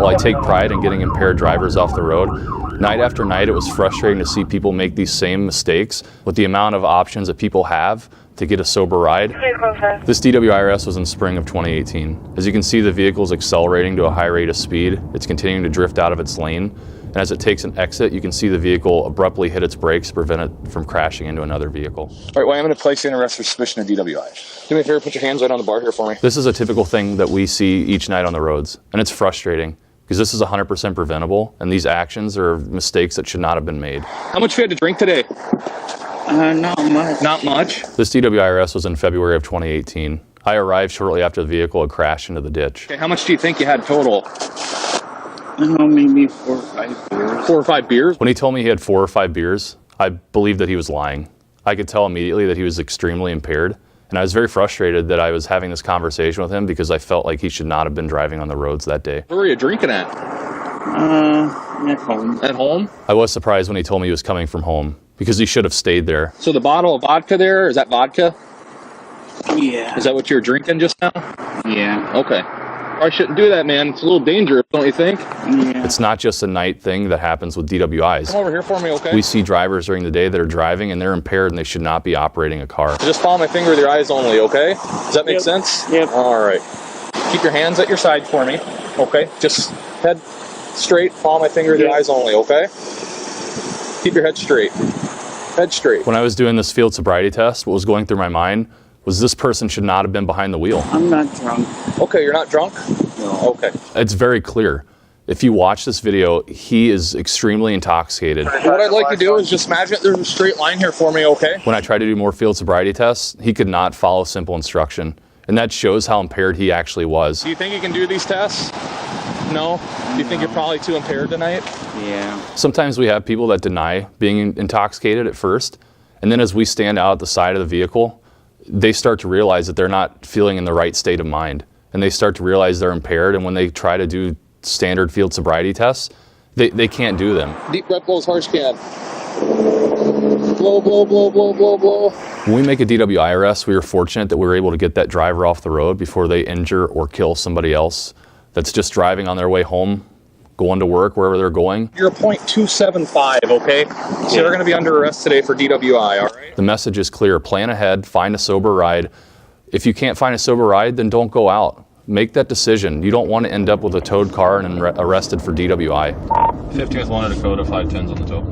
While I take pride in getting impaired drivers off the road, night after night it was frustrating to see people make these same mistakes with the amount of options that people have to get a sober ride. This DWI arrest was in spring of 2018. As you can see, the vehicle is accelerating to a high rate of speed. It's continuing to drift out of its lane. And as it takes an exit, you can see the vehicle abruptly hit its brakes to prevent it from crashing into another vehicle. All right, well, I'm going to place you in arrest for suspicion of DWI. Do me a favor, put your hands right on the bar here for me. This is a typical thing that we see each night on the roads, and it's frustrating because this is 100% preventable, and these actions are mistakes that should not have been made. How much have you had to drink today? Not much. Not much? This DWI arrest was in February of 2018. I arrived shortly after the vehicle had crashed into the ditch. Okay, how much do you think you had total? Maybe 4 or 5 beers. 4 or 5 beers? When he told me he had 4 or 5 beers, I believed that he was lying. I could tell immediately that he was extremely impaired, and I was very frustrated that I was having this conversation with him because I felt like he should not have been driving on the roads that day. Where were you drinking at? At home. At home? I was surprised when he told me he was coming from home because he should have stayed there. So the bottle of vodka there, is that vodka? Yeah. Is that what you're drinking just now? Yeah. Okay. Probably shouldn't do that, man. It's a little dangerous, don't you think? Yeah. It's not just a night thing that happens with DWIs. Come over here for me, okay? We see drivers during the day that are driving and they're impaired and they should not be operating a car. Just follow my finger with your eyes only, okay? Does that make sense? Yep. All right. Keep your hands at your side for me, okay? Just head straight, follow my finger with your eyes only, okay? Keep your head straight. Head straight. When I was doing this field sobriety test, what was going through my mind was this person should not have been behind the wheel. I'm not drunk. Okay, you're not drunk? No. Okay. It's very clear. If you watch this video, he is extremely intoxicated. What I'd like to do is just imagine there's a straight line here for me, okay? When I tried to do more field sobriety tests, he could not follow simple instruction. And that shows how impaired he actually was. Do you think you can do these tests? No? Do you think you're probably too impaired tonight? Yeah. Sometimes we have people that deny being intoxicated at first, and then as we stand out at the side of the vehicle, they start to realize that they're not feeling in the right state of mind. And they start to realize they're impaired, and when they try to do standard field sobriety tests, they can't do them. Deep breath blows, harsh can. Blow, blow, blow, blow, blow, blow. When we make a DWI arrest, we are fortunate that we were able to get that driver off the road before they injure or kill somebody else that's just driving on their way home, going to work, wherever they're going. You're a .275, okay? So you're going to be under arrest today for DWI, all right? The message is clear. Plan ahead, find a sober ride. If you can't find a sober ride, then don't go out. Make that decision. You don't want to end up with a towed car and arrested for DWI. 15th wanted a code of 510s on the tow.